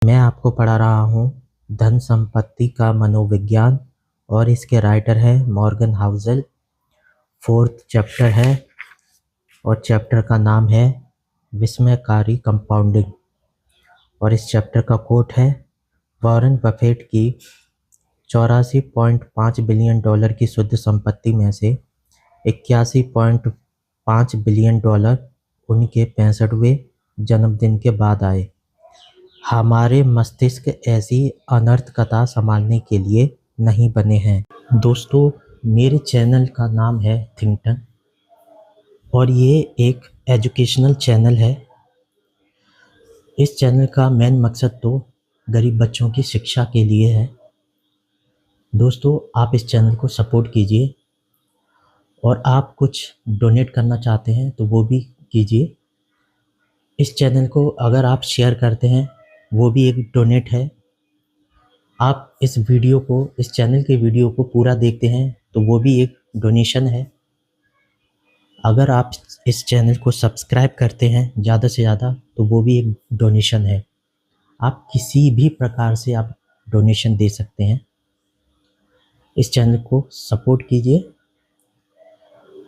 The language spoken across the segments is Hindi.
मैं आपको पढ़ा रहा हूँ धन संपत्ति का मनोविज्ञान और इसके राइटर है मॉर्गन हाउसेल। 4th चैप्टर है और चैप्टर का नाम है विस्मयकारी कंपाउंडिंग। और इस चैप्टर का कोट है, वॉरेन बफेट की 84.5 बिलियन डॉलर की शुद्ध संपत्ति में से 81.5 बिलियन डॉलर उनके 65वें जन्मदिन के बाद आए। हमारे मस्तिष्क ऐसी अनर्थ कथा संभालने के लिए नहीं बने हैं। दोस्तों, मेरे चैनल का नाम है थिंकटन और ये एक एजुकेशनल चैनल है। इस चैनल का मेन मकसद तो गरीब बच्चों की शिक्षा के लिए है। दोस्तों, आप इस चैनल को सपोर्ट कीजिए और आप कुछ डोनेट करना चाहते हैं तो वो भी कीजिए। इस चैनल को अगर आप शेयर करते हैं वो भी एक डोनेट है। आप इस चैनल के वीडियो को पूरा देखते हैं तो वो भी एक डोनेशन है। अगर आप इस चैनल को सब्सक्राइब करते हैं ज़्यादा से ज़्यादा तो वो भी एक डोनेशन है। आप किसी भी प्रकार से आप डोनेशन दे सकते हैं। इस चैनल को सपोर्ट कीजिए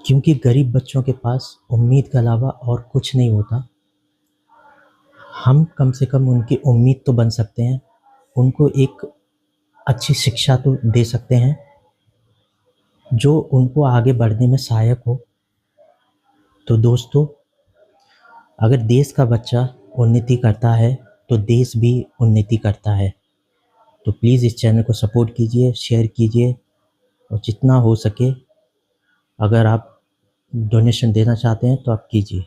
क्योंकि गरीब बच्चों के पास उम्मीद के अलावा और कुछ नहीं होता। हम कम से कम उनकी उम्मीद तो बन सकते हैं, उनको एक अच्छी शिक्षा तो दे सकते हैं जो उनको आगे बढ़ने में सहायक हो। तो दोस्तों, अगर देश का बच्चा उन्नति करता है तो देश भी उन्नति करता है। तो प्लीज़ इस चैनल को सपोर्ट कीजिए, शेयर कीजिए और जितना हो सके अगर आप डोनेशन देना चाहते हैं तो आप कीजिए।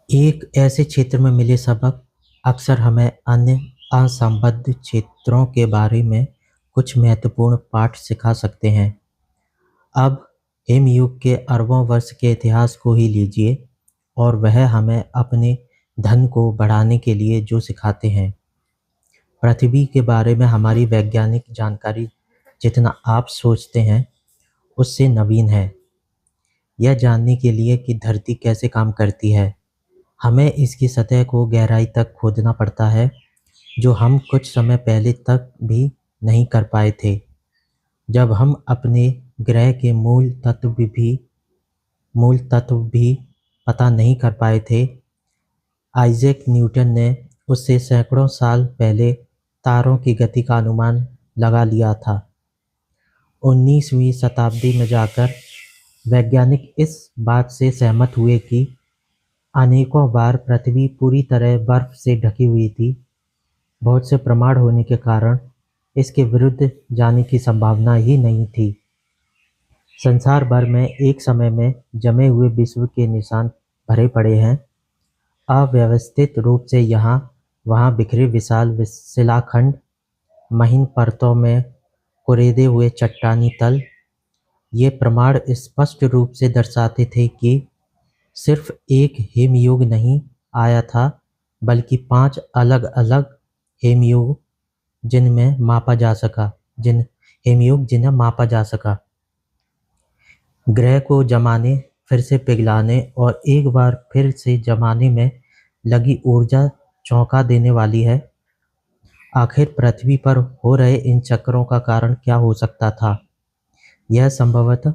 एक ऐसे क्षेत्र में मिले सबक अक्सर हमें अन्य असंबद्ध क्षेत्रों के बारे में कुछ महत्वपूर्ण पाठ सिखा सकते हैं। अब हिमयुग के अरबों वर्ष के इतिहास को ही लीजिए और वह हमें अपने धन को बढ़ाने के लिए जो सिखाते हैं। पृथ्वी के बारे में हमारी वैज्ञानिक जानकारी जितना आप सोचते हैं उससे नवीन है। यह जानने के लिए कि धरती कैसे काम करती है, हमें इसकी सतह को गहराई तक खोदना पड़ता है, जो हम कुछ समय पहले तक भी नहीं कर पाए थे। जब हम अपने ग्रह के मूल तत्व भी पता नहीं कर पाए थे, आइजैक न्यूटन ने उससे सैकड़ों साल पहले तारों की गति का अनुमान लगा लिया था। 19वीं शताब्दी में जाकर वैज्ञानिक इस बात से सहमत हुए कि अनेकों बार पृथ्वी पूरी तरह बर्फ से ढकी हुई थी। बहुत से प्रमाण होने के कारण इसके विरुद्ध जाने की संभावना ही नहीं थी। संसार भर में एक समय में जमे हुए विश्व के निशान भरे पड़े हैं। अव्यवस्थित रूप से यहाँ वहाँ बिखरे विशाल शिलाखंड, महीन परतों में कुरेदे हुए चट्टानी तल। ये प्रमाण स्पष्ट रूप से दर्शाते थे कि सिर्फ एक हिमयुग नहीं आया था, बल्कि 5 अलग अलग हिमयुग जिन्हें मापा जा सका। ग्रह को जमाने, फिर से पिघलाने और एक बार फिर से जमाने में लगी ऊर्जा चौंका देने वाली है। आखिर पृथ्वी पर हो रहे इन चक्रों का कारण क्या हो सकता था? यह संभवतः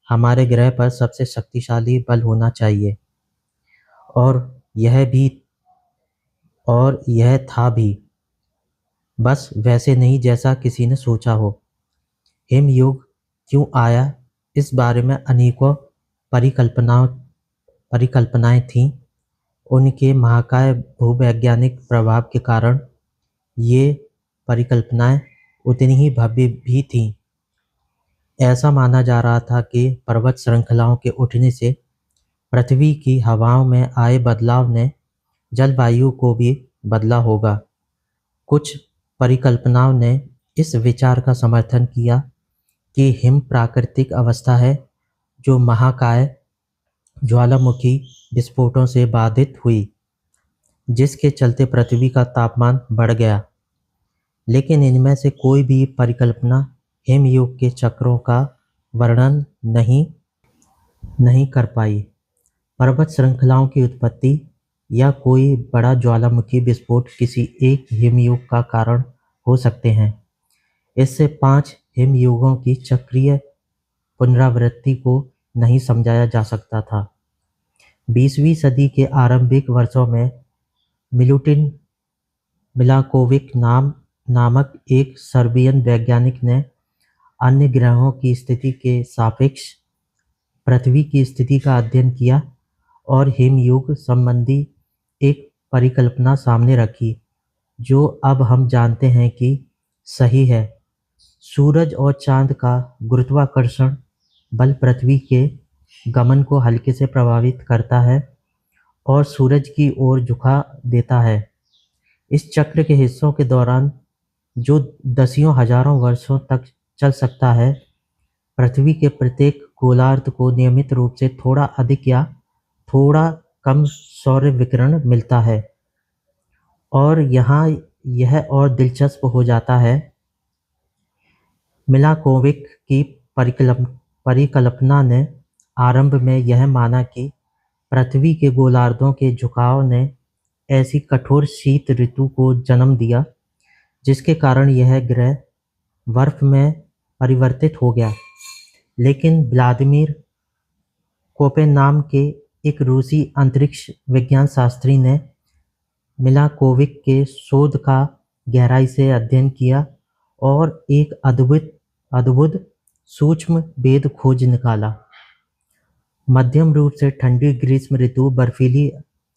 हमारे ग्रह पर सबसे शक्तिशाली बल होना चाहिए, और यह था भी, बस वैसे नहीं जैसा किसी ने सोचा हो। हिमयुग क्यों आया, इस बारे में अनेकों परिकल्पनाएं थीं। उनके महाकाय भूवैज्ञानिक प्रभाव के कारण ये परिकल्पनाएं उतनी ही भव्य भी थीं। ऐसा माना जा रहा था कि पर्वत श्रृंखलाओं के उठने से पृथ्वी की हवाओं में आए बदलाव ने जलवायु को भी बदला होगा। कुछ परिकल्पनाओं ने इस विचार का समर्थन किया कि हिम प्राकृतिक अवस्था है जो महाकाय ज्वालामुखी विस्फोटों से बाधित हुई, जिसके चलते पृथ्वी का तापमान बढ़ गया। लेकिन इनमें से कोई भी परिकल्पना हिमयुग के चक्रों का वर्णन नहीं कर पाई। पर्वत श्रृंखलाओं की उत्पत्ति या कोई बड़ा ज्वालामुखी विस्फोट किसी एक हिमयुग का कारण हो सकते हैं। इससे 5 हिमयुगों की चक्रीय पुनरावृत्ति को नहीं समझाया जा सकता था। 20वीं सदी के आरंभिक वर्षों में मिलुटिन मिलाकोविक नामक एक सर्बियन वैज्ञानिक ने अन्य ग्रहों की स्थिति के सापेक्ष पृथ्वी की स्थिति का अध्ययन किया और हिमयुग संबंधी एक परिकल्पना सामने रखी, जो अब हम जानते हैं कि सही है। सूरज और चांद का गुरुत्वाकर्षण बल पृथ्वी के गमन को हल्के से प्रभावित करता है और सूरज की ओर झुका देता है। इस चक्र के हिस्सों के दौरान, जो दसियों हजारों वर्षों तक चल सकता है, पृथ्वी के प्रत्येक गोलार्ध को नियमित रूप से थोड़ा अधिक या थोड़ा कम सौर विकिरण मिलता है। और यहाँ यह और दिलचस्प हो जाता है। मिलाकोविक की परिकल्पना ने आरंभ में यह माना कि पृथ्वी के गोलार्धों के झुकाव ने ऐसी कठोर शीत ऋतु को जन्म दिया जिसके कारण यह ग्रह बर्फ में परिवर्तित हो गया। लेकिन व्लादिमीर कोपेन नाम के एक रूसी अंतरिक्ष विज्ञान शास्त्री ने मिलाकोविक के शोध का गहराई से अध्ययन किया और एक अद्भुत सूक्ष्म भेद खोज निकाला। मध्यम रूप से ठंडी ग्रीष्म ऋतु बर्फीली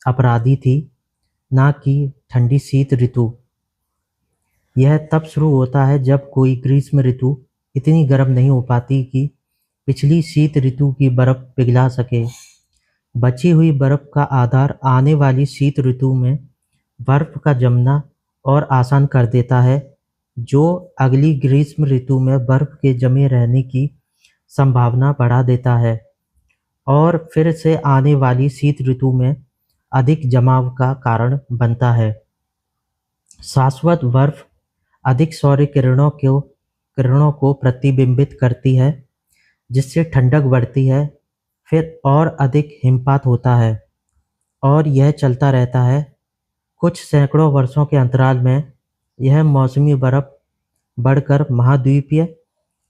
अपराधी थी, ना कि ठंडी शीत ऋतु। यह तब शुरू होता है जब कोई ग्रीष्म ऋतु इतनी गर्म नहीं हो पाती कि पिछली शीत ऋतु की बर्फ पिघला सके। बची हुई बर्फ का आधार आने वाली शीत ऋतु में बर्फ का जमना और आसान कर देता है, जो अगली ग्रीष्म ऋतु में बर्फ के जमे रहने की संभावना बढ़ा देता है और फिर से आने वाली शीत ऋतु में अधिक जमाव का कारण बनता है। शाश्वत बर्फ अधिक सौर किरणों को प्रतिबिंबित करती है, जिससे ठंडक बढ़ती है, फिर और अधिक हिमपात होता है और यह चलता रहता है। कुछ सैकड़ों वर्षों के अंतराल में यह मौसमी बर्फ बढ़कर महाद्वीपीय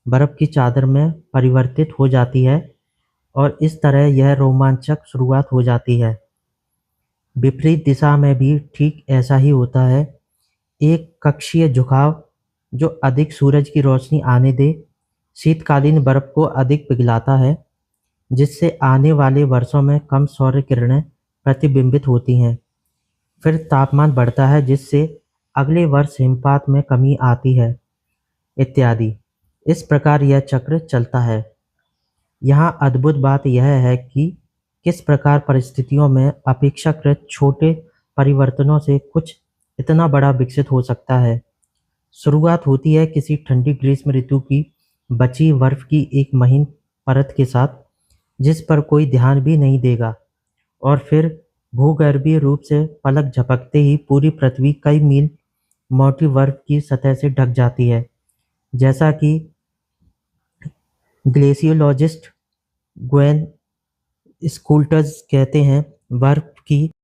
बर्फ की चादर में परिवर्तित हो जाती है और इस तरह यह रोमांचक शुरुआत हो जाती है। विपरीत दिशा में भी ठीक ऐसा ही होता है। एक कक्षीय झुकाव जो अधिक सूरज की रोशनी आने दे शीतकालीन बर्फ को अधिक पिघलाता है, जिससे आने वाले वर्षों में कम सौर किरणें प्रतिबिंबित होती हैं। फिर तापमान बढ़ता है, जिससे अगले वर्ष हिमपात में कमी आती है, इत्यादि। इस प्रकार यह चक्र चलता है। यहाँ अद्भुत बात यह है कि किस प्रकार परिस्थितियों में अपेक्षाकृत छोटे परिवर्तनों से कुछ इतना बड़ा विकसित हो सकता है। शुरुआत होती है किसी ठंडी ग्रीष्म ऋतु की बची बर्फ की एक महीन परत के साथ, जिस पर कोई ध्यान भी नहीं देगा, और फिर भूगर्भीय रूप से पलक झपकते ही पूरी पृथ्वी कई मील मोटी बर्फ की सतह से ढक जाती है। जैसा कि ग्लेशियोलॉजिस्ट ग्वेन स्कूल्टर्स कहते हैं, बर्फ की